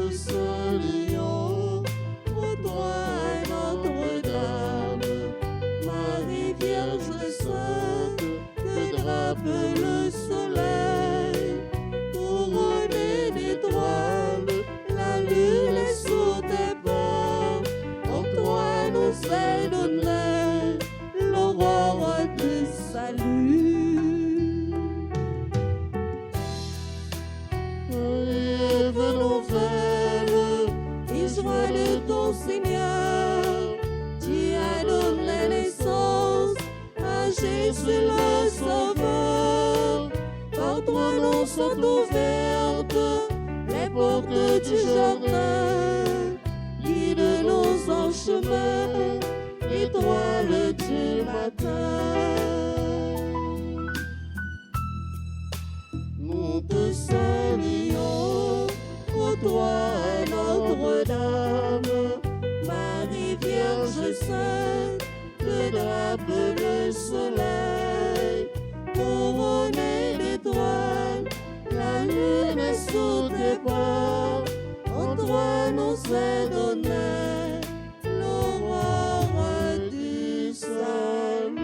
te saluons, ô toi Notre-Dame, Marie Vierge Sainte, que drape le soleil, couronnée d'étoiles, la lune est sous tes pas, en toi nous est donnée l'aurore du salut. Ève nouvelle, et joie de ton Seigneur, tu as donné naissance à Jésus le Sauveur. Par toi nous sont ouvertes les portes du jardin. Guide-nous en chemin, étoile du matin. Nous te saluons, ô toi Notre-Dame, Marie Vierge Sainte, que drape le soleil, couronnée d'étoiles, la lune est sous tes pas, en toi nous est donné l'aurore du salut.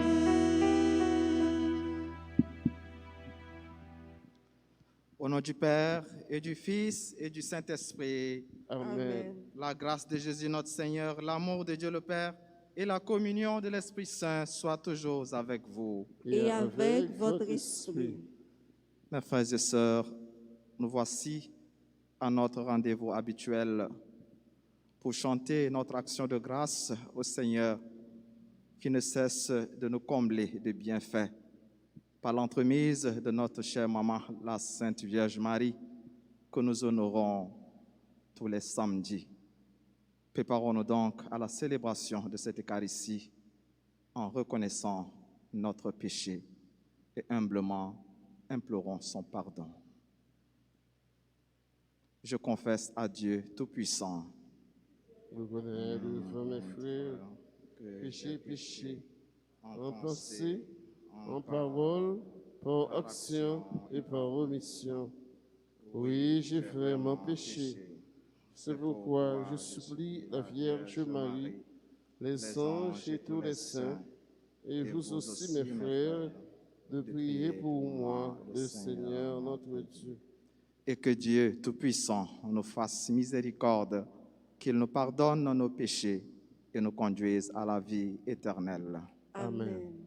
Au nom du Père et du Fils et du Saint-Esprit, Amen. la grâce de Jésus notre Seigneur, l'amour de Dieu le Père et la communion de l'Esprit Saint soient toujours avec vous. Et avec votre esprit. Mes frères et sœurs, nous voici à notre rendez-vous habituel pour chanter notre action de grâce au Seigneur qui ne cesse de nous combler de bienfaits par l'entremise de notre chère maman, la Sainte Vierge Marie, que nous honorons tous les samedis. Préparons-nous donc à la célébration de cette Eucharistie en reconnaissant notre péché et humblement implorons son pardon. Je confesse à Dieu Tout-Puissant. Reconnais devant mes frères, péché, en pensée, en parole, par action et par omission. Oui, j'ai vraiment péché. C'est pourquoi je supplie la Vierge Marie, les anges et tous les saints, et vous aussi mes frères, de prier pour moi, le Seigneur notre Dieu. Et que Dieu Tout-Puissant nous fasse miséricorde, qu'il nous pardonne nos péchés et nous conduise à la vie éternelle. Amen.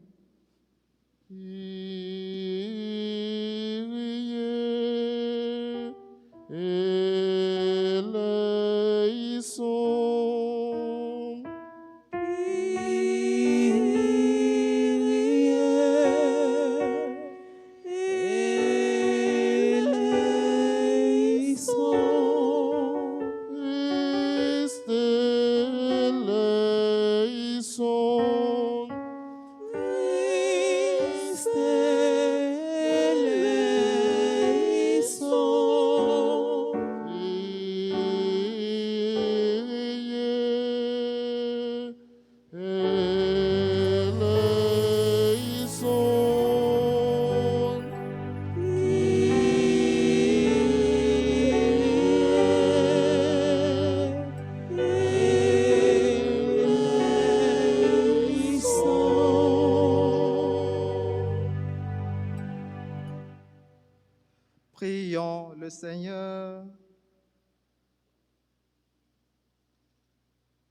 Prions le Seigneur.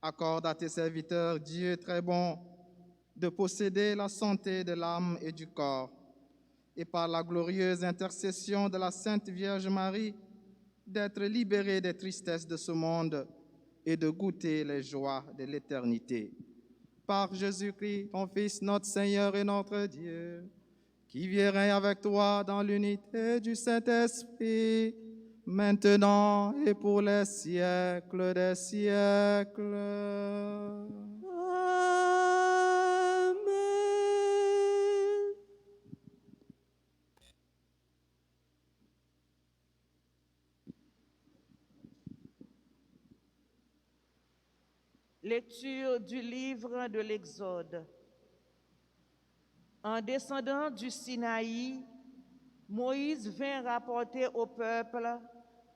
Accorde à tes serviteurs, Dieu très bon, de posséder la santé de l'âme et du corps, et par la glorieuse intercession de la Sainte Vierge Marie, d'être libérés des tristesses de ce monde et de goûter les joies de l'éternité. Par Jésus-Christ, ton Fils, notre Seigneur et notre Dieu, qui vit et règne avec toi dans l'unité du Saint-Esprit, maintenant et pour les siècles des siècles. Amen. Lecture du livre de l'Exode. En descendant du Sinaï, Moïse vint rapporter au peuple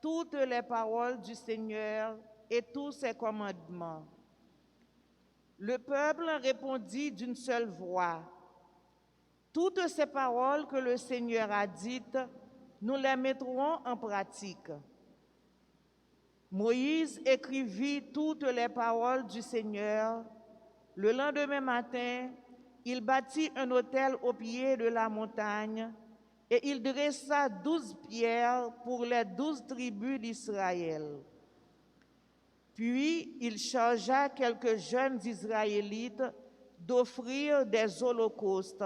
toutes les paroles du Seigneur et tous ses commandements. Le peuple répondit d'une seule voix. Toutes ces paroles que le Seigneur a dites, nous les mettrons en pratique. Moïse écrivit toutes les paroles du Seigneur. Le lendemain matin, il bâtit un autel au pied de la montagne et il dressa 12 pierres pour les 12 tribus d'Israël. Puis il chargea quelques jeunes Israélites d'offrir des holocaustes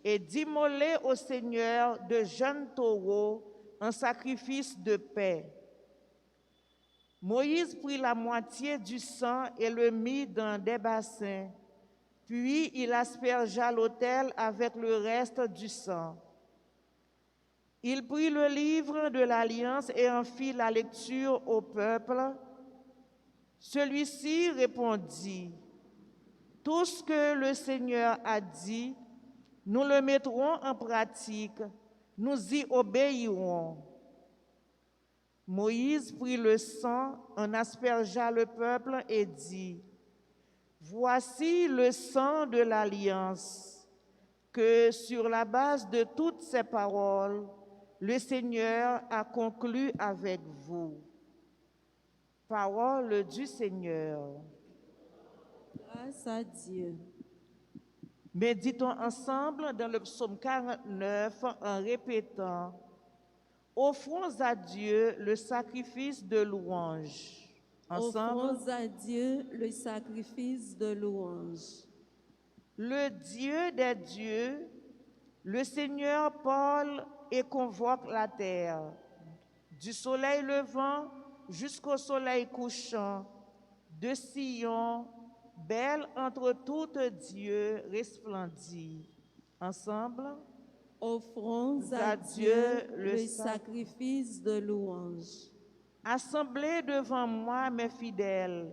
et d'immoler au Seigneur de jeunes taureaux en sacrifice de paix. Moïse prit la moitié du sang et le mit dans des bassins, puis il aspergea l'autel avec le reste du sang. Il prit le livre de l'Alliance et en fit la lecture au peuple. Celui-ci répondit, « Tout ce que le Seigneur a dit, nous le mettrons en pratique, nous y obéirons. » Moïse prit le sang, en aspergea le peuple et dit, « Voici le sang de l'Alliance, que sur la base de toutes ces paroles, le Seigneur a conclu avec vous. » Parole du Seigneur. Grâce à Dieu. Méditons ensemble dans le psaume 49 en répétant « Offrons à Dieu le sacrifice de louange. » Ensemble. Offrons à Dieu le sacrifice de louange. Le Dieu des dieux, le Seigneur parle et convoque la terre. Du soleil levant jusqu'au soleil couchant, de Sion, belle entre toutes dieux, resplendit. Ensemble. Offrons à Dieu le sacrifice de louange. Assemblez devant moi mes fidèles,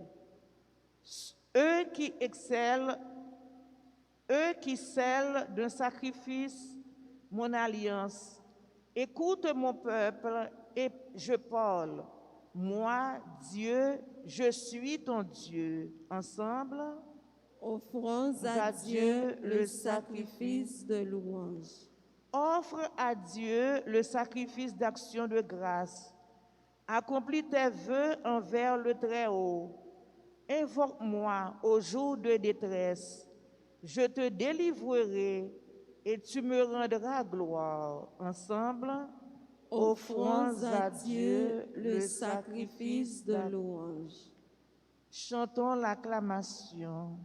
eux qui excellent, eux qui scellent d'un sacrifice mon alliance. Écoute mon peuple et je parle. Moi, Dieu, je suis ton Dieu. Ensemble. Offrons à Dieu le sacrifice de louange. Offre à Dieu le sacrifice d'action de grâce. Accomplis tes vœux envers le Très-Haut. Invoque-moi au jour de détresse. Je te délivrerai et tu me rendras gloire. Ensemble, offrons à Dieu le sacrifice de louange. Chantons l'acclamation.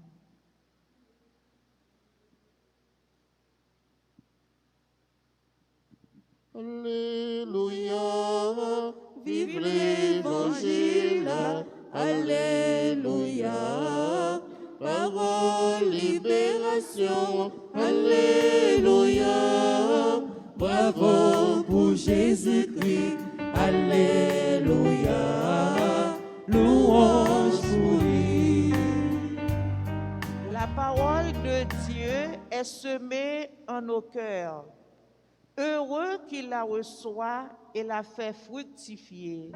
Alléluia, vive l'Évangile, Alléluia, parole, libération, Alléluia, bravo pour Jésus-Christ, Alléluia, louange pour lui. La parole de Dieu est semée en nos cœurs. Heureux qui la reçoit et la fait fructifier.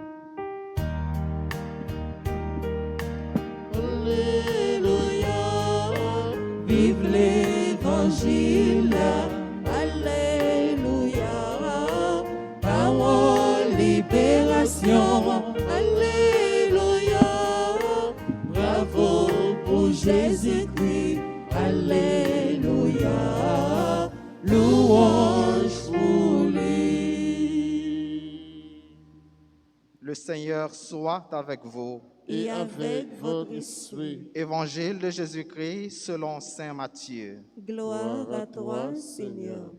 Alléluia, vive l'Évangile, Alléluia, parole, libération, Alléluia, bravo pour Jésus-Christ, Alléluia, louange pour lui. Le Seigneur soit avec vous. et avec votre esprit. Évangile de Jésus-Christ selon saint Matthieu. Gloire à toi, Seigneur.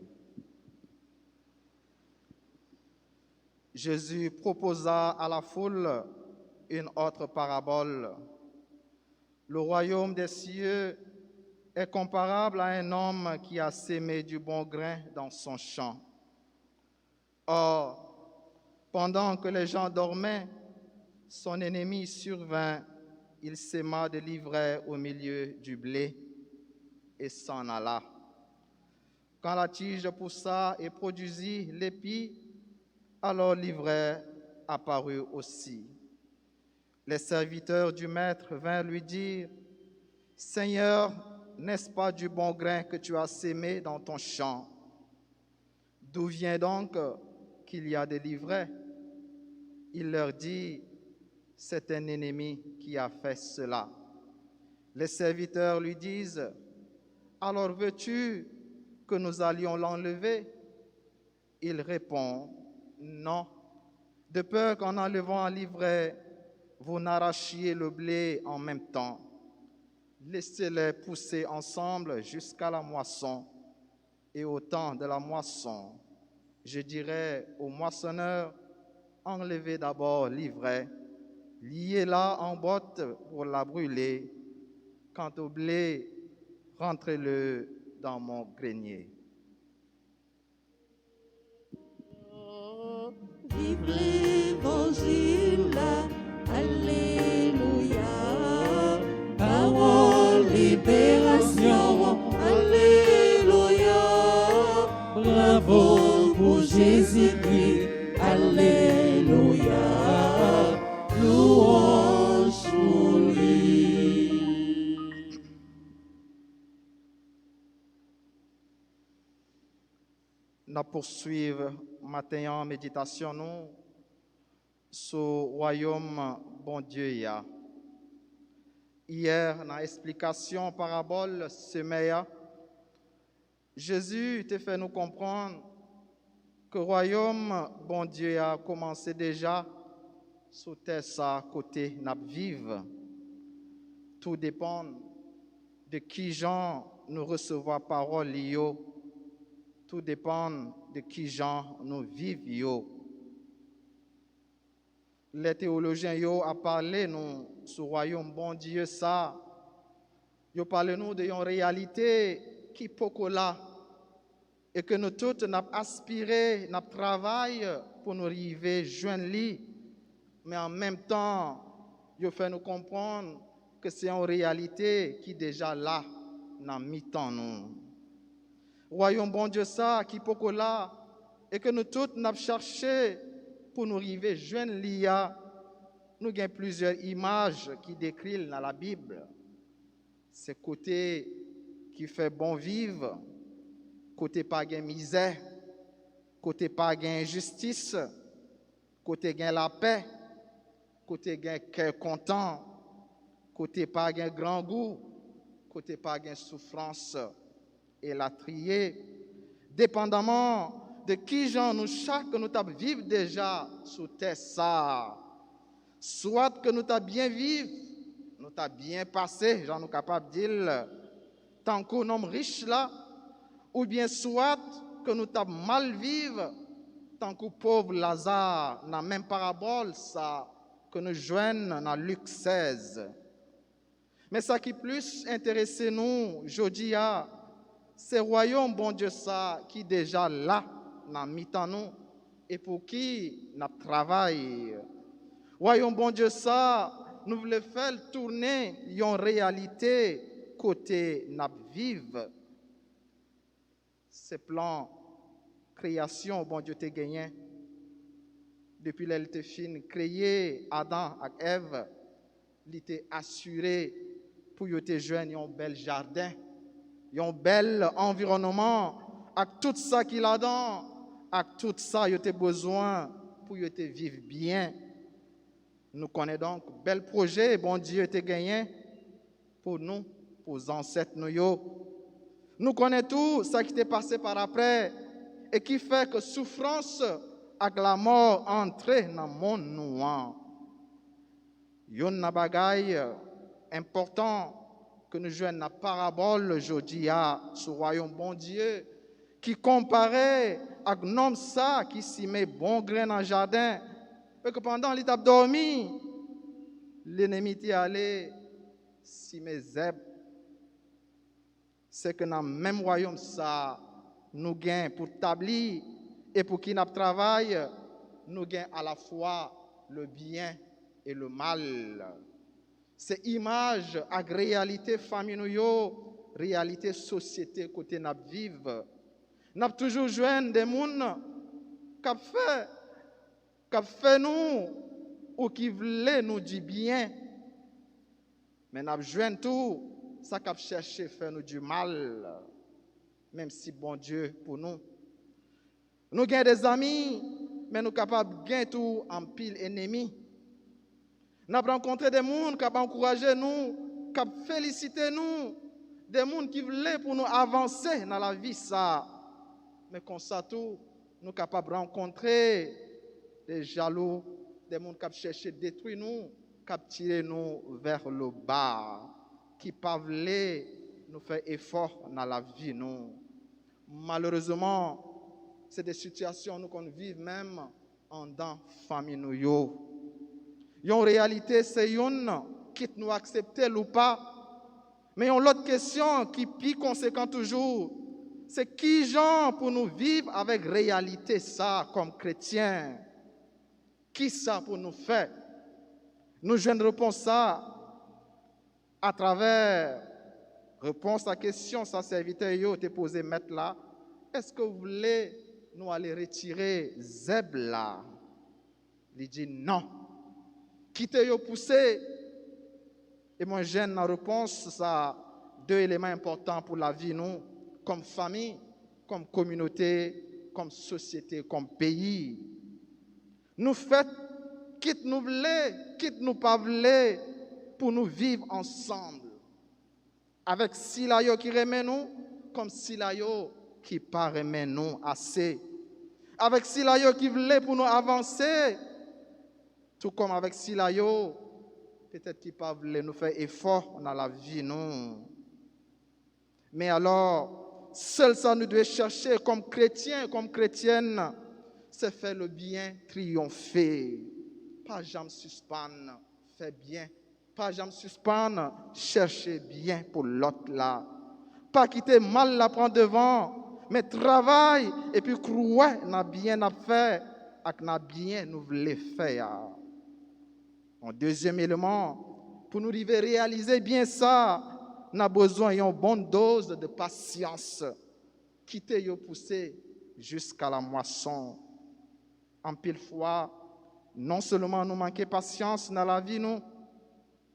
Jésus proposa à la foule une autre parabole. Le royaume des cieux est comparable à un homme qui a sémé du bon grain dans son champ. Or, pendant que les gens dormaient, son ennemi survint, il séma de l'ivraie au milieu du blé et s'en alla. Quand la tige poussa et produisit l'épi, alors l'ivraie apparut aussi. Les serviteurs du maître vinrent lui dire, « Seigneur, n'est-ce pas du bon grain que tu as sémé dans ton champ? D'où vient donc qu'il y a des livrets? » Il leur dit, « C'est un ennemi qui a fait cela. » Les serviteurs lui disent, « Alors veux-tu que nous allions l'enlever? » Il répond, « Non, de peur qu'en enlevant un livret, vous n'arrachiez le blé en même temps. Laissez-les pousser ensemble jusqu'à la moisson. Et au temps de la moisson, je dirai au moissonneur, enlevez d'abord l'ivraie, liez-la en botte pour la brûler. Quant au blé, rentrez-le dans mon grenier. » Vive l'Évangile, Alléluia. Parole, libération, Alléluia. Bravo pour Jésus-Christ, Alléluia. Louange pour lui. Nous poursuivons matin en méditation nous sur le royaume bon Dieu. Hier, dans l'explication parabole semeya, Jésus te fait nous comprendre que le royaume bon Dieu a commencé déjà sur terre sa côté n'a vive. Tout dépend de qui gens nous recevons parole yo. Tout dépend de qui gens nous vivons. Les théologiens yo a parlé nous sur le royaume bon Dieu ça. Yo parlé nous de une réalité qui est là et que nous tous n'a aspiré, n'a travaillé pour nous arriver joindre lui, mais en même temps, yo fait nous comprendre que c'est une réalité qui est déjà là dans mi-temps nous. Royaume bon Dieu ça qui est là et que nous tous n'a cherché pour nous arriver joindre l'IA. Nous avons plusieurs images qui décrivent dans la Bible. C'est côté qui fait bon vivre, côté pas gain misère, côté pas gain injustice, côté gain la paix, côté gain cœur content, côté pas gain grand goût, côté pas gain souffrance et la trier, dépendamment de qui gens nous chaque nous t'a vivre déjà sous terre ça. Soit que nous t'a bien vivre, nous t'a bien passé, j'en nous capable de dire, tant qu'on homme riche là, ou bien soit que nous t'a mal vivre, tant que pauvre Lazare, dans la même parabole ça, que nous joignons dans Luc 16. Mais ça qui plus intéresse nous, aujourd'hui, c'est le royaume bon Dieu ça, qui déjà là, dans mi-temps nous, et pour qui nous travaillons. Royaume bon Dieu ça, nous voulons faire tourner une réalité côté nous vivre. Ce plan création bon Dieu t'a gagné depuis l'elle fin créé Adam et Ève, il était assuré pour y te joindre un bel jardin, un bel environnement avec tout ça qu'il a dans, avec tout ça il a besoin pour y te vivre bien. Nous connaissons donc bel projet bon Dieu t'a gagné pour nous, pour les ancêtres nous. Nous connaissons tout ça qui t'est passé par après et qui fait que souffrance et la mort entrent dans le monde noir. Il y a un bagage important que nous jouons dans la parabole aujourd'hui sur le royaume bon Dieu qui comparait avec un homme ça qui s'y met bon grain dans le jardin et que pendant qu'il a dormi, l'ennemi est allé s'y met zèbre. C'est que dans le même royaume, ça, nous gagnons pour établir et pour qui nous travaillons, nous gagnons à la fois le bien et le mal. C'est image à réalité famille, réalité société côté nous vivons. Nous avons toujours joint des gens qui ont fait qui fait nous ou qui voulait nous du bien. Mais nous avons tout ça qui cherché faire nous du mal, même si bon Dieu pour nous. Nous avons des amis, mais nous sommes capables de gagner tout en pile ennemi. Nous avons rencontré des gens qui ont encouragé nous, qui ont félicité nous, des gens qui voulaient pour nous avancer dans la vie. Ça. Mais comme ça, tout, nous sommes capables de rencontrer des jaloux, des gens qui ont cherché à détruire nous, qui ont tiré nous vers le bas, qui ne voulaient pas nous faire effort dans la vie. Nous. Malheureusement, c'est des situations qu'on vit même en dans la famille. En réalité, c'est une qui nous accepte ou pas. Mais une autre question qui est plus conséquente toujours, c'est qui gens pour nous vivre avec réalité ça comme chrétiens? Qui ça pour nous faire? Nous jouons réponse ça à travers réponse à la question, ça serviteur yo te posé mettre là. Est-ce que vous voulez nous aller retirer Zeb là? Il dit non. Quittez yo pousser. Et moi j'aime la réponse ça deux éléments importants pour la vie nous comme famille, comme communauté, comme société, comme pays. Nous faites quitte nous voulez, quitte nous pas voulez pour nous vivre ensemble. Avec Silayo qui remet nous comme Silayo qui pas remet nous assez. Avec Silayo qui voulait pour nous avancer, tout comme avec Silayo, peut-être qui pas voulait nous faire effort dans la vie, non. Mais alors, seul ça nous devons chercher comme chrétiens, comme chrétiennes, c'est faire le bien, triompher. Pas jamais suspendre, faire bien. Pas jamais suspendre, chercher bien pour l'autre là. Pas quitter mal la prendre devant, mais travaille et puis croire n'a bien à faire, et n'a bien nous voulons faire. En deuxième élément, pour nous arriver à réaliser bien ça, nous avons besoin d'une bonne dose de patience. Quitter et pousser jusqu'à la moisson. En pile fois, non seulement nous manquons de patience dans la vie, nous,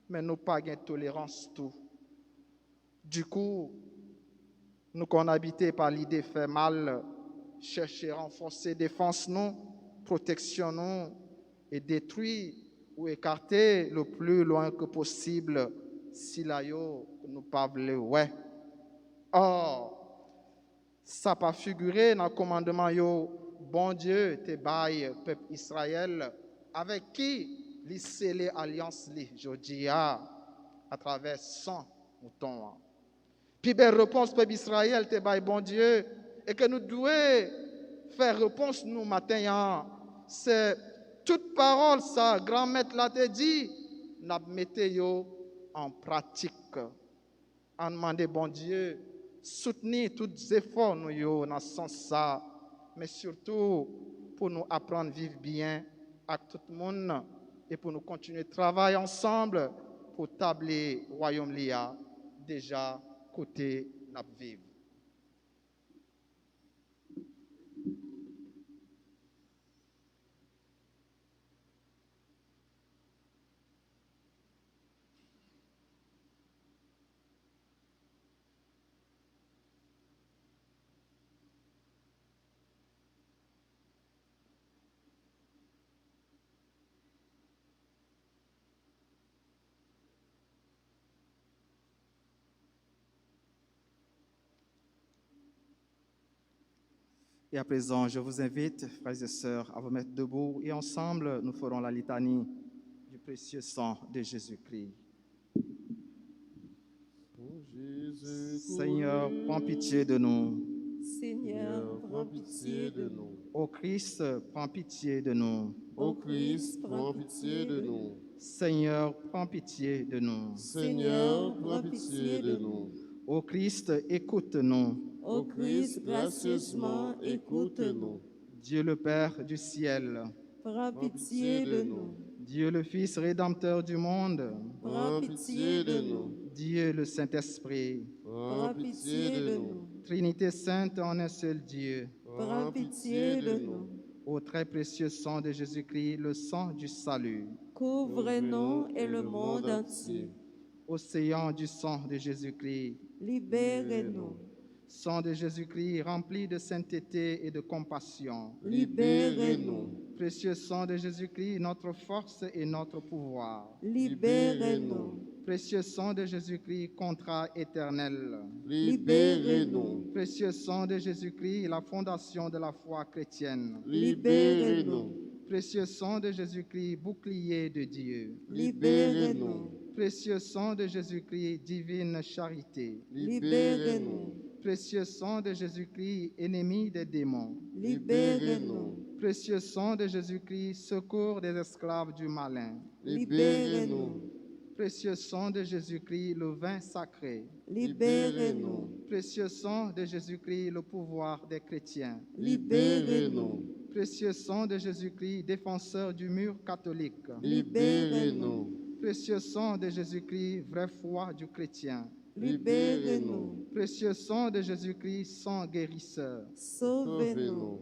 mais nous pas de tolérance tout. Du coup, nous qu'on habité par l'idée de faire mal, chercher à renforcer défense nous, protection nous, et détruire ou écarter le plus loin que possible si là nous pas ouais. Or, ça pas figuré dans le commandement bon Dieu te baille peuple Israël avec qui il scellé alliance li jodia à travers 100 moutons. Puis belle réponse peuple Israël te baille bon Dieu et que nous devons faire réponse nous matin c'est toute parole ça grand maître l'a te dit n'a mettez yo en pratique en demander bon Dieu soutenir tous les efforts nous yo dans ce sens ça mais surtout pour nous apprendre à vivre bien avec tout le monde et pour nous continuer à travailler ensemble pour tabler le royaume l'IA déjà côté n'a vivre. Et à présent, je vous invite, frères et sœurs, à vous mettre debout et ensemble, nous ferons la litanie du précieux sang de Jésus-Christ. Seigneur, prends pitié de nous. Seigneur, prends pitié de nous. Ô Christ, prends pitié de nous. Ô Christ, prends pitié de nous. Seigneur, prends pitié de nous. Seigneur, prends pitié de nous. Ô Christ, écoute-nous. Ô Christ, gracieusement, écoute-nous. Dieu le Père du ciel, prends pitié de nous. Dieu le Fils rédempteur du monde, Prends pitié de nous. Dieu le Saint-Esprit, Prends pitié de nous. Trinité sainte en un seul Dieu, Prends pitié de nous. Au très précieux sang de Jésus-Christ, le sang du salut. Couvre-nous et le monde entier. Océan du sang de Jésus-Christ, Libérez-nous. sang de Jésus-Christ rempli de sainteté et de compassion. Libérez-nous. Précieux sang de Jésus-Christ, notre force et notre pouvoir. Libérez-nous. Précieux sang de Jésus-Christ, contrat éternel. Libérez-nous. Précieux sang de Jésus-Christ, la fondation de la foi chrétienne. Libérez-nous. Précieux sang de Jésus-Christ, bouclier de Dieu. Libérez-nous. Précieux sang de Jésus-Christ, divine charité. Libérez-nous. Précieux sang de Jésus-Christ, ennemi des démons. Libérez-nous. Précieux sang de Jésus-Christ, secours des esclaves du malin. Libérez-nous. Précieux sang de Jésus-Christ, le vin sacré. Libérez-nous. Précieux sang de Jésus-Christ, le pouvoir des chrétiens. Libérez-nous. Précieux sang de Jésus-Christ, défenseur du mur catholique. Libérez-nous. Précieux sang de Jésus-Christ, vraie foi du chrétien. Libérez-nous. Précieux sang de Jésus-Christ, sang guérisseur. Sauvez-nous.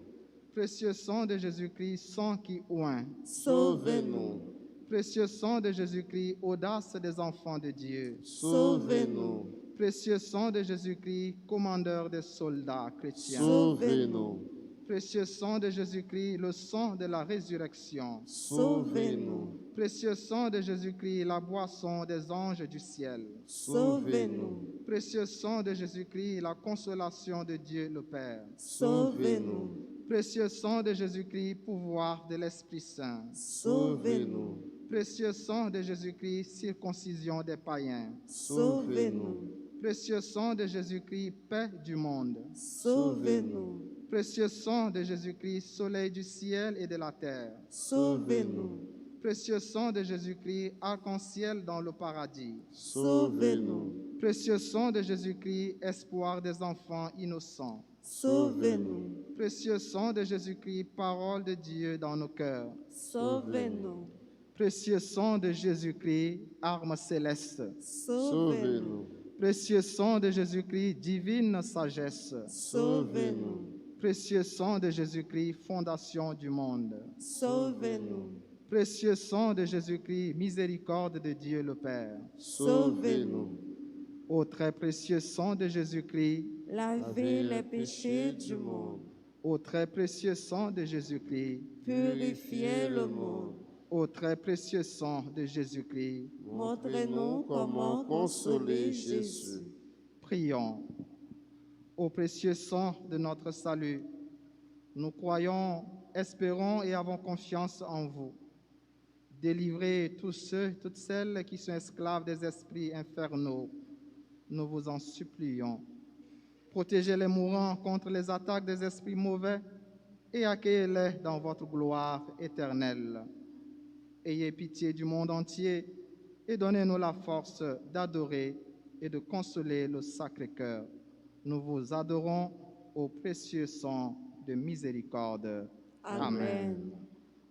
Précieux sang de Jésus-Christ, sang qui oint. Sauvez-nous. Précieux sang de Jésus-Christ, audace des enfants de Dieu. Sauvez-nous. Précieux sang de Jésus-Christ, commandeur des soldats chrétiens. Sauvez-nous. Précieux sang de Jésus-Christ, le sang de la résurrection. Sauvez-nous. Précieux sang de Jésus-Christ, la boisson des anges du ciel. Sauvez-nous. Précieux sang de Jésus-Christ, la consolation de Dieu le Père. Sauvez-nous. Précieux sang de Jésus-Christ, pouvoir de l'Esprit Saint. Sauvez-nous. Précieux sang de Jésus-Christ, circoncision des païens. Sauvez-nous. Précieux sang de Jésus-Christ, paix du monde. Sauvez-nous. Précieux sang de Jésus-Christ, soleil du ciel et de la terre. Sauvez-nous. Précieux sang de Jésus-Christ, arc-en-ciel dans le paradis. Sauvez-nous. Précieux sang de Jésus-Christ, espoir des enfants innocents. Sauvez-nous. Précieux sang de Jésus-Christ, parole de Dieu dans nos cœurs. Sauvez-nous. Précieux sang de Jésus-Christ, arme céleste. Sauvez-nous. Précieux sang de Jésus-Christ, divine sagesse. Sauvez-nous. Précieux sang de Jésus-Christ, fondation du monde. Sauvez-nous. Précieux sang de Jésus-Christ, miséricorde de Dieu le Père. Sauvez-nous. Ô très précieux sang de Jésus-Christ, Lavez les péchés du monde. ô très précieux sang de Jésus-Christ, Purifiez le monde. ô très précieux sang de Jésus-Christ, Montrez-nous comment consoler Jésus. prions. Ô précieux sang de notre salut, nous croyons, espérons et avons confiance en vous. Délivrez tous ceux, toutes celles qui sont esclaves des esprits infernaux. Nous vous en supplions. Protégez les mourants contre les attaques des esprits mauvais et accueillez-les dans votre gloire éternelle. Ayez pitié du monde entier et donnez-nous la force d'adorer et de consoler le Sacré-Cœur. Nous vous adorons au précieux sang de miséricorde. Amen.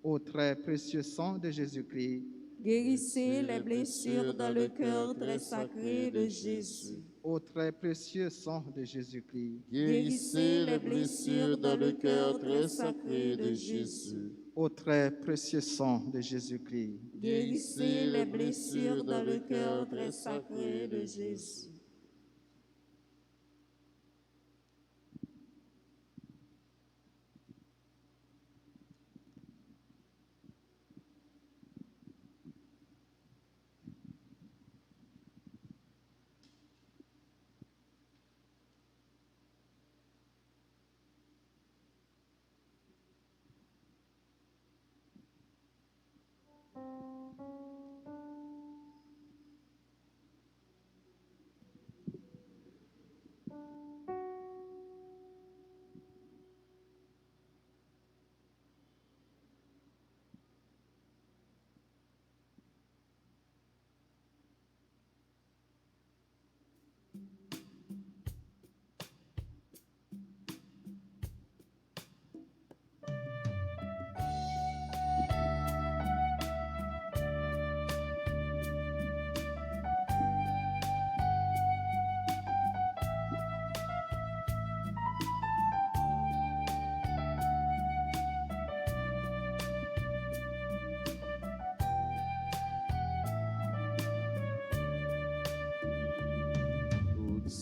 Au très précieux sang de Jésus-Christ, Guérissez les blessures dans le cœur très sacré de Jésus. au très précieux sang de Jésus-Christ, Guérissez les blessures dans le cœur très sacré de Jésus. au très précieux sang de Jésus-Christ, Guérissez les blessures dans le cœur très sacré de Jésus.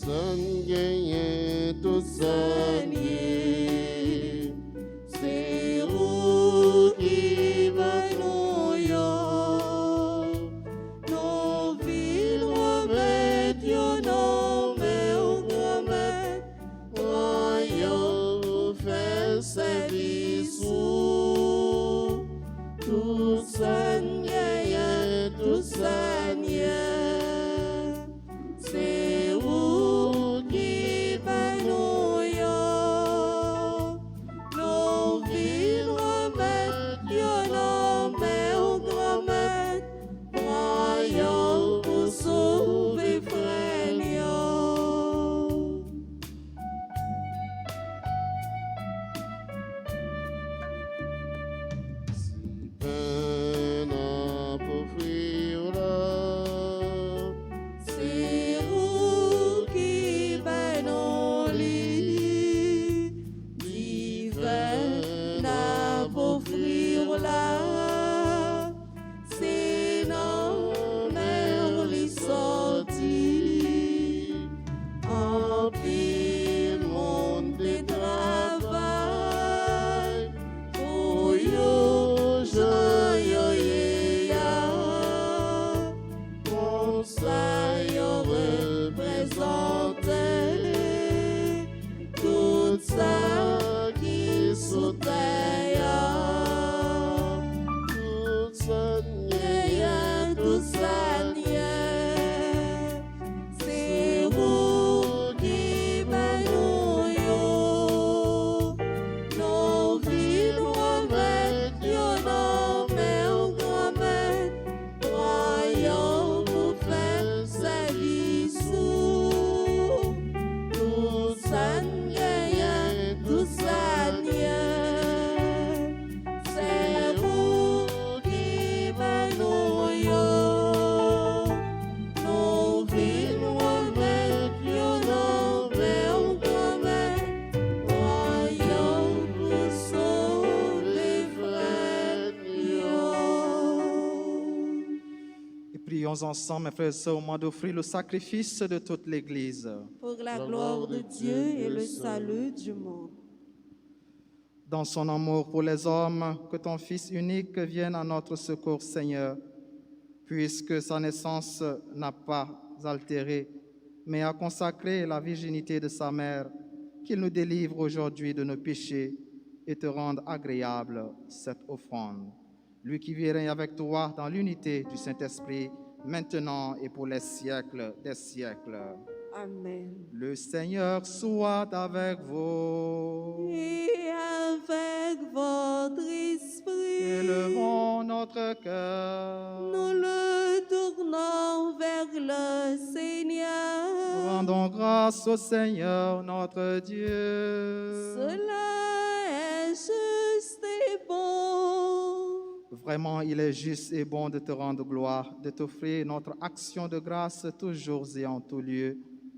Son gagné, tout soigné. C'est où qui va nous yo. Nos villes remettent yo, nos mères remettent. Royaume fait service où tout soigné, tout soigné. C'est où qui va nous yo. Nos villes remettent yo, nos mères remettent. Royaume pour sauver frère yo. Un an pour fuir là. C'est où qui va nous lit. Divin n'a pas offrir là. C'est non mer li sorti. En pile monde de travail. Pour yo, Jean yo ya. Pour ça yo représenté. Tout ça qui sous terre. Tout soigné, Tout ça c'est où qui va nous yo. Nos villes remettent yo, nos mères remettent. Royaume pour faire service où. Tout ça tout ça c'est où qui va nous yo. Nos villes remettent yo, nos mères remettent. Royaume pour sauver frère yo. Et prions ensemble, mes frères et sœurs, au moment d'offrir le sacrifice de toute l'Église. Pour la gloire de Dieu et le salut du monde. Dans son amour pour les hommes, que ton Fils unique vienne à notre secours, Seigneur, puisque sa naissance n'a pas altéré, mais a consacré la virginité de sa mère, qu'il nous délivre aujourd'hui de nos péchés et te rende agréable cette offrande. Lui qui vit et règne avec toi dans l'unité du Saint-Esprit, maintenant et pour les siècles des siècles. Amen. Le Seigneur soit avec vous. Et avec votre esprit, Élevons notre cœur. nous le tournons vers le Seigneur. Rendons grâce au Seigneur notre Dieu. Cela est juste et bon. Vraiment, il est juste et bon de te rendre gloire, de t'offrir notre action de grâce toujours et en tout lieu.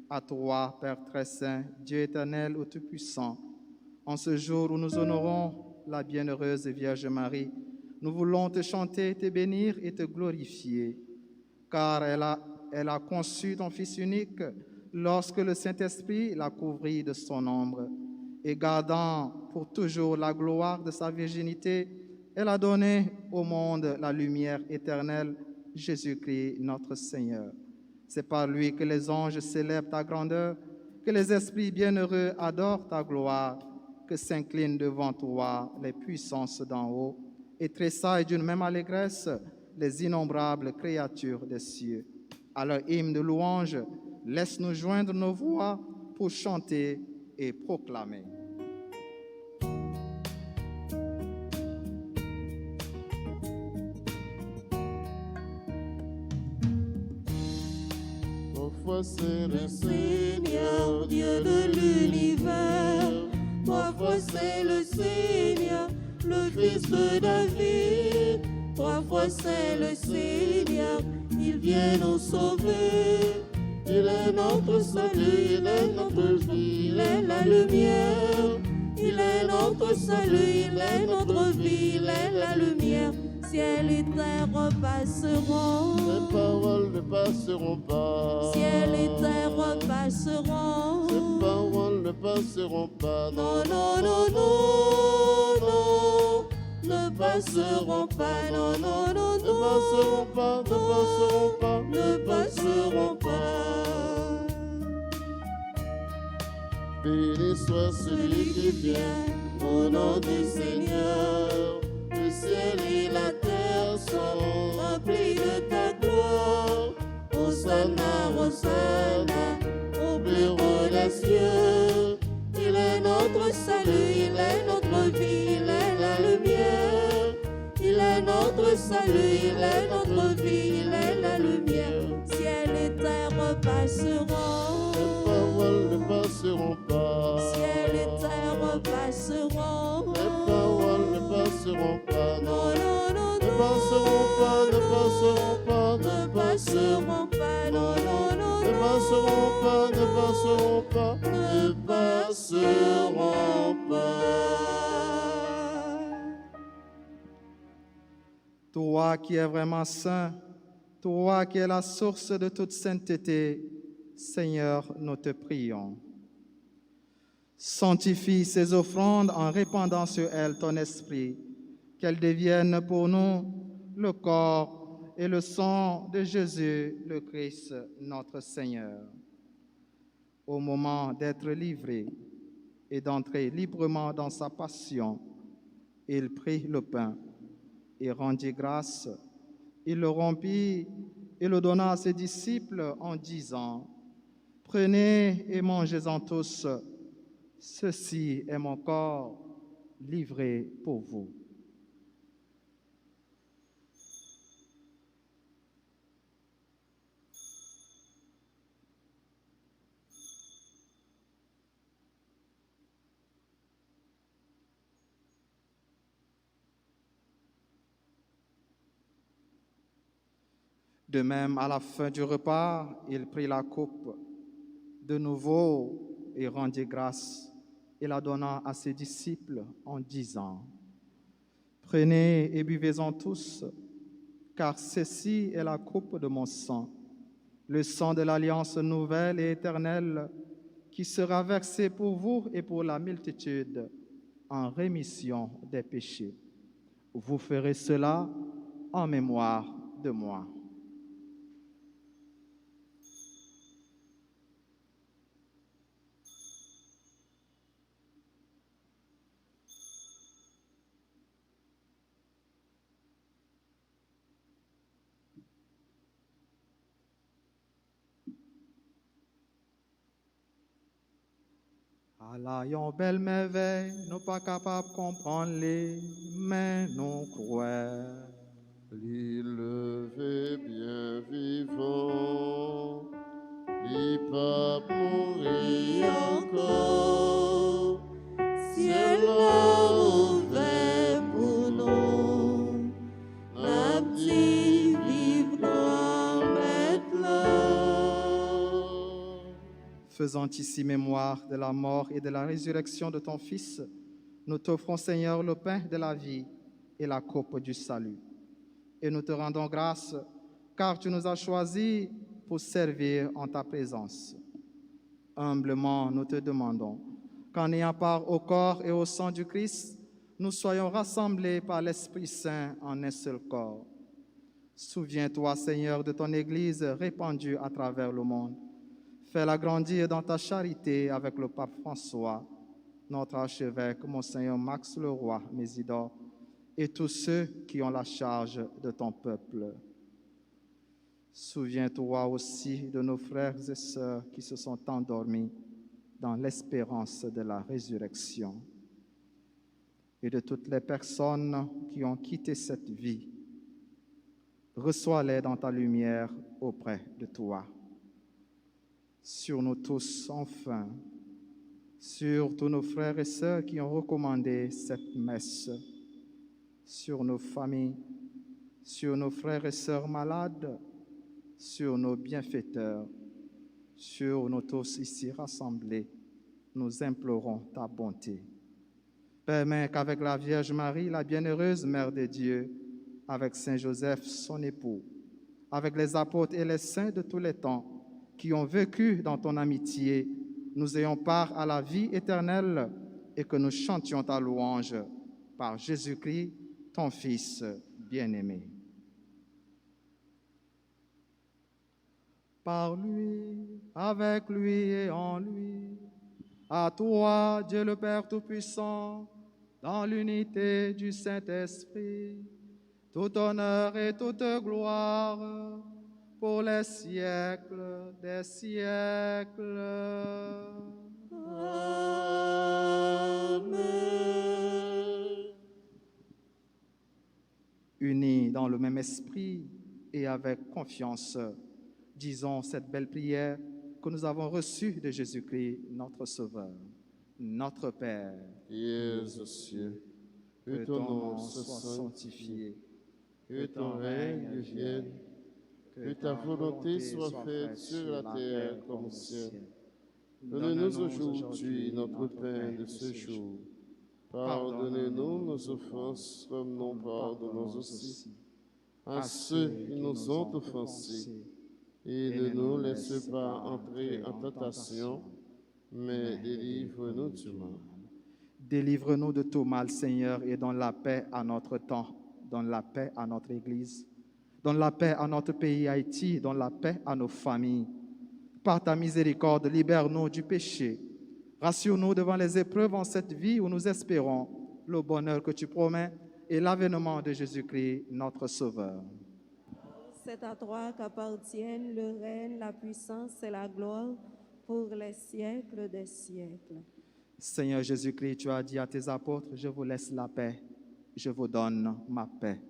À toi, Père très saint, Dieu éternel ou tout-puissant, en ce jour où nous honorons la bienheureuse Vierge Marie, nous voulons te chanter, te bénir et te glorifier, car elle a conçu ton Fils unique lorsque le Saint-Esprit l'a couvrit de son ombre. Et gardant pour toujours la gloire de sa virginité, elle a donné au monde la lumière éternelle, Jésus-Christ notre Seigneur. C'est par lui que les anges célèbrent ta grandeur, que les esprits bienheureux adorent ta gloire, que s'inclinent devant toi les puissances d'en haut et tressaillent d'une même allégresse les innombrables créatures des cieux. À leur hymne de louange, laisse-nous joindre nos voix pour chanter et proclamer. Parfois c'est le Seigneur, Dieu de l'univers, trois fois c'est le Seigneur, le Fils de David, trois fois c'est le Seigneur, il vient nous sauver. Il est notre salut, il est notre vie, il est la lumière. Il est notre salut, il est notre vie, il est la lumière. Ciel et terre passeront. Ces paroles ne passeront pas. Ciel et terre passeront. Ces paroles ne passeront pas. Non, non, non, non, non, ne passeront pas. Non, non, non, Ne non, passeront pas, ne passeront pas, ne passeront pas. Béni soit celui qui vient au nom du Seigneur. Le ciel et la terre sont remplis de ta gloire. Hosanna, Hosanna, au plus haut des cieux. Il est notre salut, il est notre vie, il est la lumière. Il est notre salut, il est notre vie, il est la lumière. Ciel et terre passeront. Les paroles ne passeront pas. Ciel et terre passeront. Les paroles ne passeront pas. Non, non, non, Ne passeront pas, ne passeront pas, ne passeront pas. Non, non, non, ne passeront pas, ne passeront pas, ne passeront pas. Toi qui es vraiment saint, toi qui es la source de toute sainteté, Seigneur, nous te prions. Sanctifie ces offrandes en répandant sur elles ton esprit, qu'elles deviennent pour nous le corps et le sang de Jésus, le Christ, notre Seigneur. Au moment d'être livré et d'entrer librement dans sa passion, il prit le pain et rendit grâce. Il le rompit et le donna à ses disciples en disant, « Prenez et mangez-en tous, ceci est mon corps livré pour vous. » De même, à la fin du repas, il prit la coupe de nouveau et rendit grâce et la donna à ses disciples en disant, « Prenez et buvez-en tous, car ceci est la coupe de mon sang, le sang de l'alliance nouvelle et éternelle qui sera versé pour vous et pour la multitude en rémission des péchés. Vous ferez cela en mémoire de moi. » Allah, yon belle merveille, nous pas capables de comprendre les, mais nous croyons. L'élevé bien vivant, il pas mourir encore. Ciel a ouvert pour nous, la petite vive gloire maintenant. Faisant ici mémoire de la mort et de la résurrection de ton Fils, nous t'offrons, Seigneur, le pain de la vie et la coupe du salut. Et nous te rendons grâce, car tu nous as choisis pour servir en ta présence. Humblement, nous te demandons qu'en ayant part au corps et au sang du Christ, nous soyons rassemblés par l'Esprit Saint en un seul corps. Souviens-toi, Seigneur, de ton Église répandue à travers le monde. Fais-la grandir dans ta charité avec le pape François, notre archevêque, Monseigneur Max Leroy, Mésidor, et tous ceux qui ont la charge de ton peuple. Souviens-toi aussi de nos frères et sœurs qui se sont endormis dans l'espérance de la résurrection et de toutes les personnes qui ont quitté cette vie. Reçois-les dans ta lumière auprès de toi. Sur nous tous, enfin, sur tous nos frères et sœurs qui ont recommandé cette messe, sur nos familles, sur nos frères et sœurs malades, sur nos bienfaiteurs, sur nous tous ici rassemblés, nous implorons ta bonté. Permets qu'avec la Vierge Marie, la bienheureuse Mère de Dieu, avec Saint Joseph, son époux, avec les apôtres et les saints de tous les temps qui ont vécu dans ton amitié, nous ayons part à la vie éternelle et que nous chantions ta louange par Jésus-Christ, ton Fils bien-aimé. Par lui, avec lui et en lui, à toi, Dieu le Père Tout-Puissant, dans l'unité du Saint-Esprit, tout honneur et toute gloire pour les siècles des siècles. Amen. Unis dans le même esprit et avec confiance, disons cette belle prière que nous avons reçue de Jésus-Christ, notre Sauveur. Notre Père, qui es aux cieux, que ton nom soit sanctifié, que ton règne vienne, que ta volonté soit faite sur la terre comme au ciel. Donne-nous aujourd'hui notre pain de ce jour. Pardonnez-nous nos offenses comme nous pardonnons aussi à ceux qui nous ont offensés. Et ne nous laisse pas entrer en tentation, mais délivre-nous du mal. délivre-nous de tout mal, Seigneur, et donne la paix à notre temps, donne la paix à notre Église, donne la paix à notre pays Haïti, donne la paix à nos familles. Par ta miséricorde, libère-nous du péché. Rassure-nous devant les épreuves en cette vie où nous espérons le bonheur que tu promets et l'avènement de Jésus-Christ, notre Sauveur. C'est à toi qu'appartiennent le règne, la puissance et la gloire pour les siècles des siècles. Seigneur Jésus-Christ, tu as dit à tes apôtres, je vous laisse la paix, je vous donne ma paix.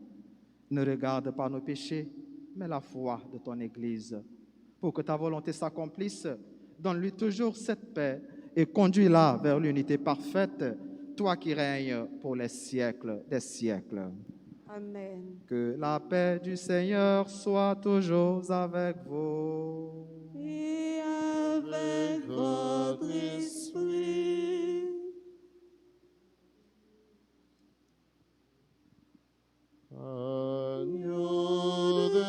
Ne regarde pas nos péchés, mais la foi de ton Église. Pour que ta volonté s'accomplisse, donne-lui toujours cette paix et conduis-la vers l'unité parfaite, toi qui règnes pour les siècles des siècles. Amen. Que la paix du Seigneur soit toujours avec vous. Et avec votre esprit. Agneau de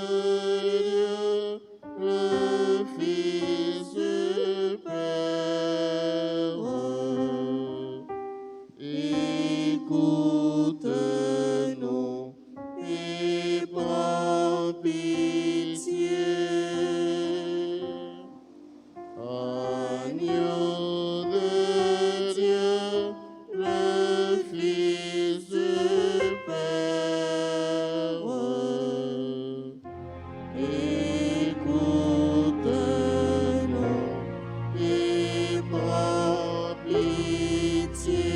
Dieu, le Fils du Père, écoute-nous et prends pitié. Agneau de Dieu, le Fils du Père, écoute-nous et prends pitié.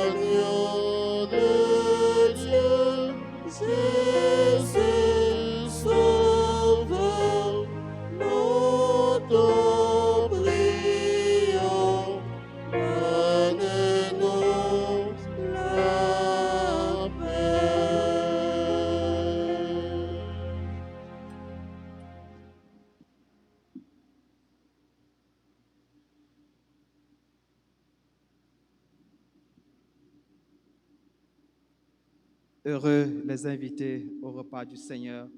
Agneau de Dieu, Jésus Sauveur, nous t'en prions, donne-nous la paix. Heureux les invités au repas du Seigneur.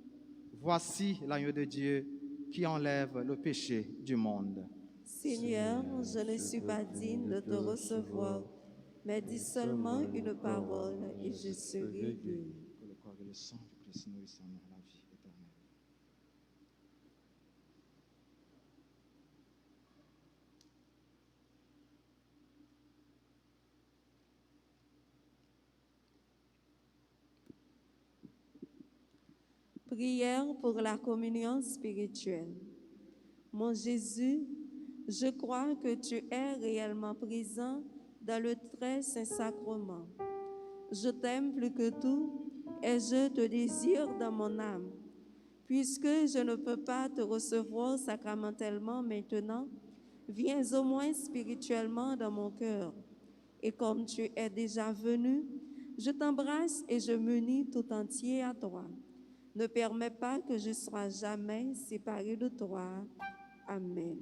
Voici l'agneau de Dieu qui enlève le péché du monde. Seigneur, je ne suis pas digne de te recevoir, mais dis seulement une parole et je serai guéri. Que le corps et le sang du Christ nourrissent en nous la vie éternelle. Prière pour la communion spirituelle. Mon Jésus, je crois que tu es réellement présent dans le très saint sacrement. Je t'aime plus que tout et je te désire dans mon âme. Puisque je ne peux pas te recevoir sacramentellement maintenant, viens au moins spirituellement dans mon cœur. Et comme tu es déjà venu, je t'embrasse et je m'unis tout entier à toi. Ne permets pas que je sois jamais séparé de toi. Amen.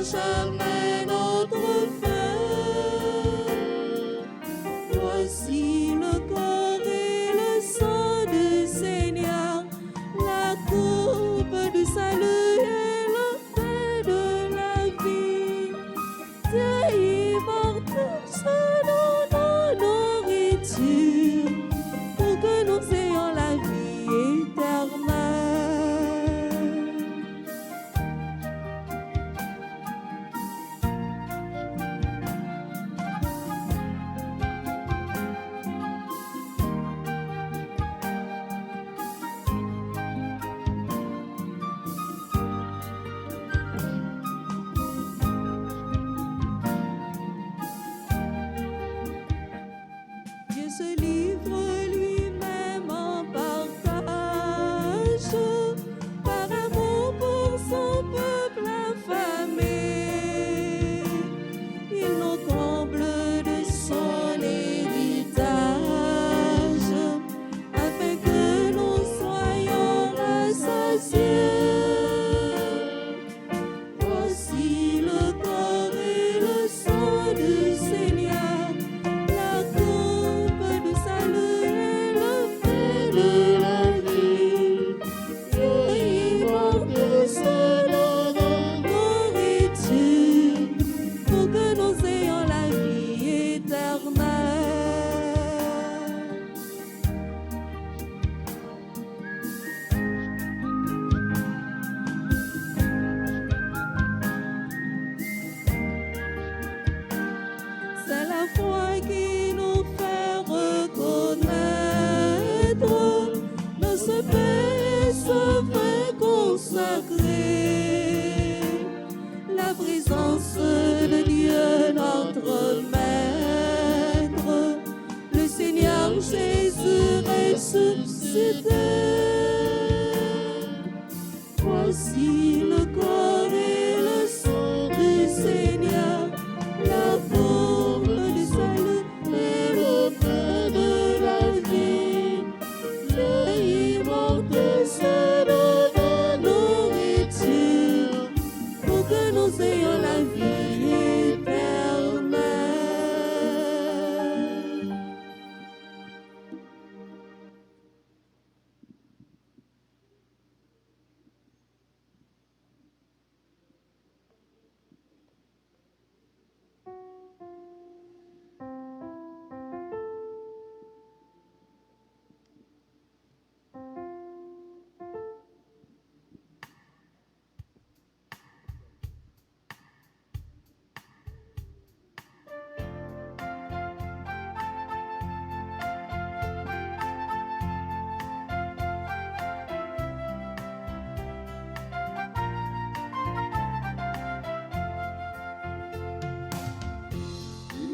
jamais notre fin. Voici le corps et le sang du Seigneur, la coupe du salut et le pain de la vie. Dieu immortel se donne en nourriture pour que nous ayons la vie éternelle. Dieu se livre lui-même en partage, par amour pour son peuple affamé. Il nous comble de son héritage, afin que nous soyons rassasiés. Voici le corps et le sang du Seigneur, la coupe du salut et le pain de la vie. Dieu immortel se donne en nourriture pour que nous ayons la vie éternelle. C'est la foi qui nous fait reconnaître de ce paix sauveur consacré, la présence de Dieu notre Maître, le Seigneur Jésus ressuscité. Voici le corps et le sang du Seigneur, la coupe du salut et le pain de la vie. Dieu immortel se donne en nourriture pour que nous ayons la vie éternelle.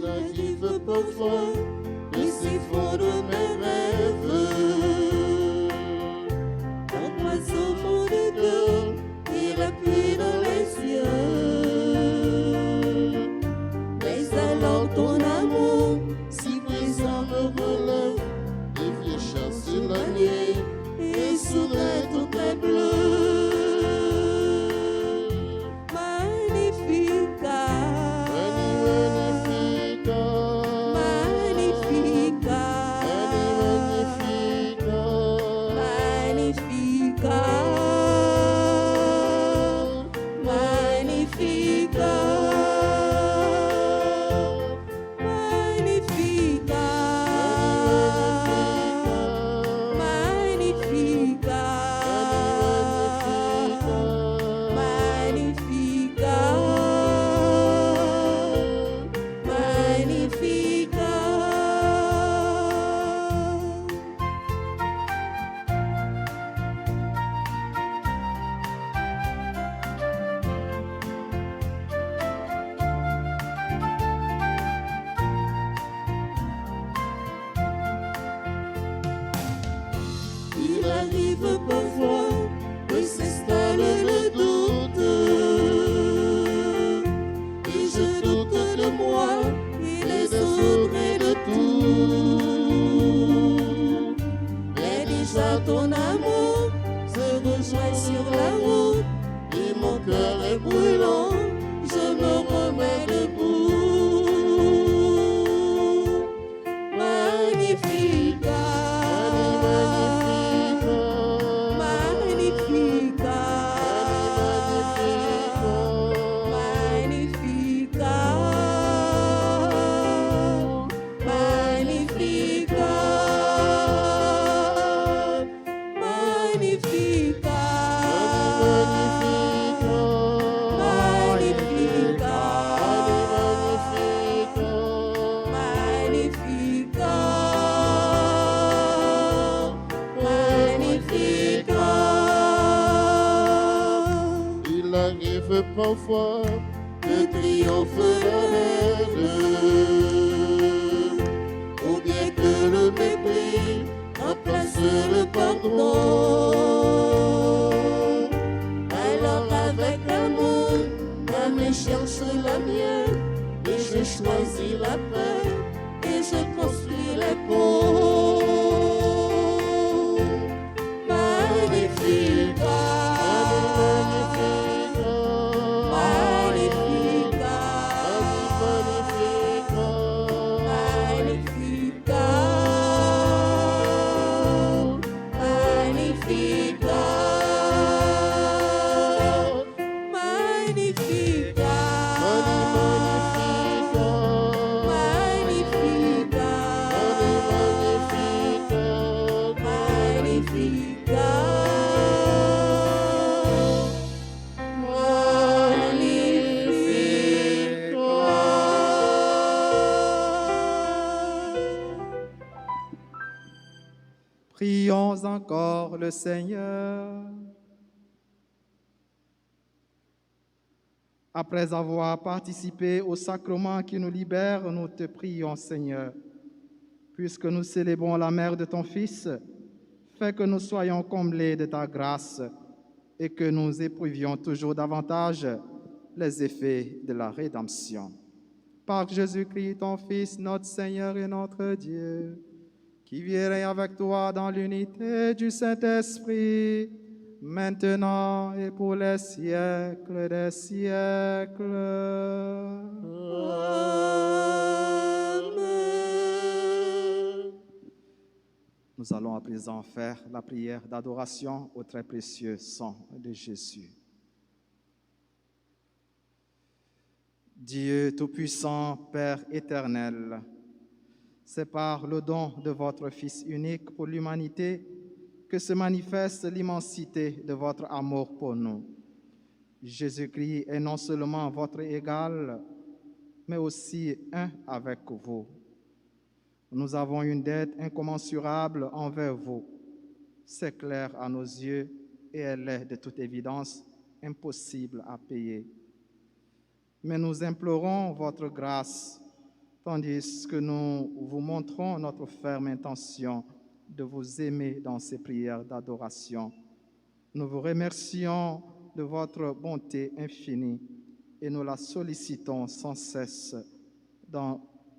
Naïve parfois, mais c'est fond de mes rêves. Un oiseau fond de cœur et la pluie dans les yeux. Mais alors ton amour, Si présent me relève, les vieux chats sur la nuit, et soudain tout est bleu. Magnifica, Magnifica, magnifica, Magnifica, magnifica, magnifica, parfois le triomphe de la haine, ou bien que le mépris remplace le pardon. Alors avec l'amour, ma main cherche la mienne, et je choisis la paix, et je construis les ponts. Prions encore le Seigneur. Après avoir participé au sacrement qui nous libère, nous te prions, Seigneur. Puisque nous célébrons la mère de ton Fils, fais que nous soyons comblés de ta grâce et que nous éprouvions toujours davantage les effets de la rédemption. Par Jésus-Christ, ton Fils, notre Seigneur et notre Dieu, qui vit et règne avec toi dans l'unité du Saint-Esprit, maintenant et pour les siècles des siècles. Amen. Nous allons à présent faire la prière d'adoration au très précieux sang de Jésus. Dieu Tout-Puissant, Père éternel, c'est par le don de votre Fils unique pour l'humanité que se manifeste l'immensité de votre amour pour nous. Jésus-Christ est non seulement votre égal, mais aussi un avec vous. Nous avons une dette incommensurable envers vous. C'est clair à nos yeux et elle est de toute évidence impossible à payer. Mais nous implorons votre grâce, tandis que nous vous montrons notre ferme intention de vous aimer dans ces prières d'adoration. Nous vous remercions de votre bonté infinie et nous la sollicitons sans cesse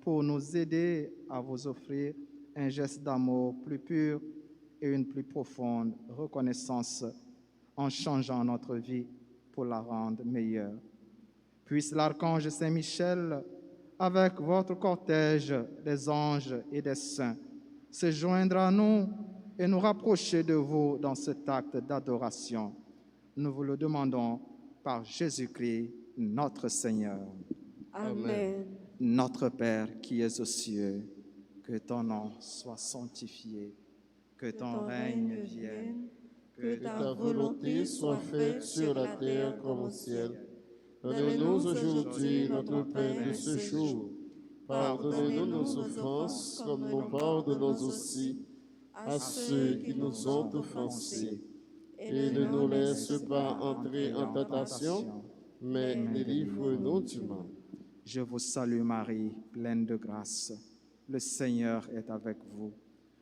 pour nous aider à vous offrir un geste d'amour plus pur et une plus profonde reconnaissance en changeant notre vie pour la rendre meilleure. Puisse l'archange Saint-Michel, avec votre cortège des anges et des saints, se joindre à nous et nous rapprocher de vous dans cet acte d'adoration. Nous vous le demandons par Jésus-Christ, notre Seigneur. Amen. Notre Père qui es aux cieux, que ton nom soit sanctifié, que ton règne vienne, que Ta volonté soit faite sur la terre comme au ciel. Donne-nous aujourd'hui notre pain de ce jour. Pardonne-nous nos offenses comme nous pardonnons aussi à ceux qui nous ont offensés. Et ne nous laisse pas entrer en tentation, mais délivre-nous du mal. Je vous salue Marie, pleine de grâce. Le Seigneur est avec vous.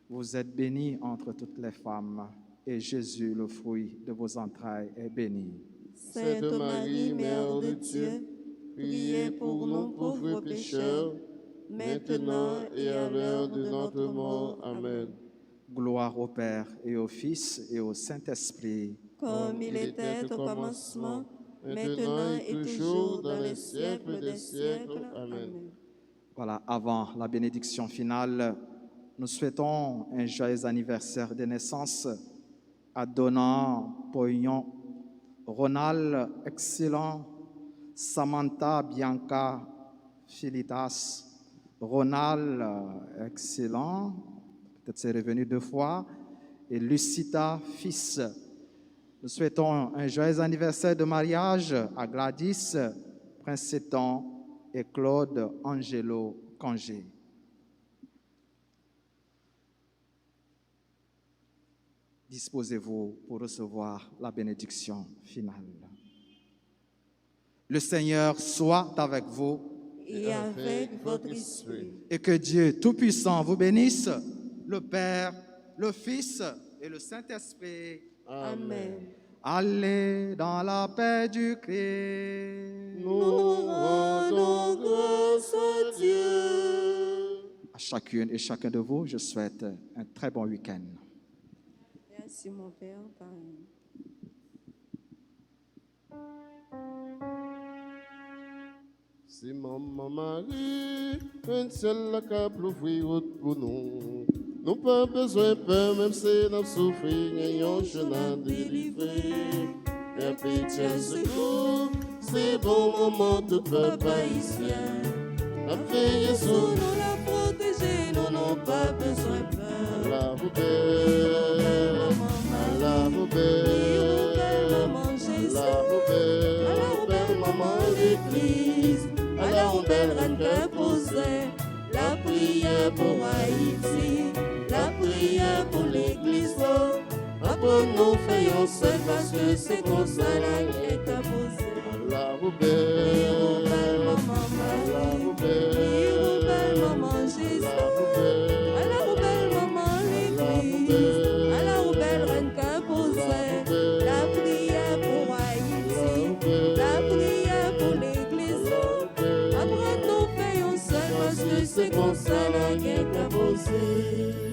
Vous êtes bénie entre toutes les femmes, et Jésus, le fruit de vos entrailles, est béni. Sainte Marie, Mère de Dieu, priez pour nous pauvres pécheurs, maintenant et à l'heure de notre mort. Amen. Gloire au Père et au Fils et au Saint-Esprit. Comme il était au commencement, maintenant et toujours dans les siècles des siècles. Amen. Voilà, avant la bénédiction finale, nous souhaitons un joyeux anniversaire de naissance à Donat Poignon, Ronald Excellent, Samantha Bianca Filitas, Ronald Excellent, peut-être c'est revenu 2 fois, et Lucita Fils. Nous souhaitons un joyeux anniversaire de mariage à Gladys Princeton et Claude Angelo Congé. Disposez-vous pour recevoir la bénédiction finale. Le Seigneur soit avec vous et avec votre esprit. et que Dieu Tout-Puissant vous bénisse, le Père, le Fils et le Saint-Esprit. Amen. Allez dans la paix du Christ. Nous rendons grâce à Dieu. À chacune et chacun de vous, je souhaite un très bon week-end. Merci mon Père. Pareil. Si maman Marie, un ciel la cap l'ouvrir route pour nous. Nous pas besoin peur, même si nous souffrons, n'ayons chemin délivré. Un pitié secours, c'est bon moment tout peuple haïtien. A veillé sur Pour nous, nous la protéger, nous n'avons pas besoin de peur. la roubelle, la roubelle, Maman Jésus, la roubelle, maman l'église. à la belle reine que posait, la prière pour Haïti, la prière pour l'église. Après nous faisons seul Parce que c'est comme ça la guerre qu'a posé. la Belle roubelle, maman la Marie, belle maman Jésus, à la belle maman l'église, à la belle reine qu'a posé, la prière pour Haïti, la prière pour l'église. Après nous faisons seul parce que c'est comme ça la guerre qu'a posé.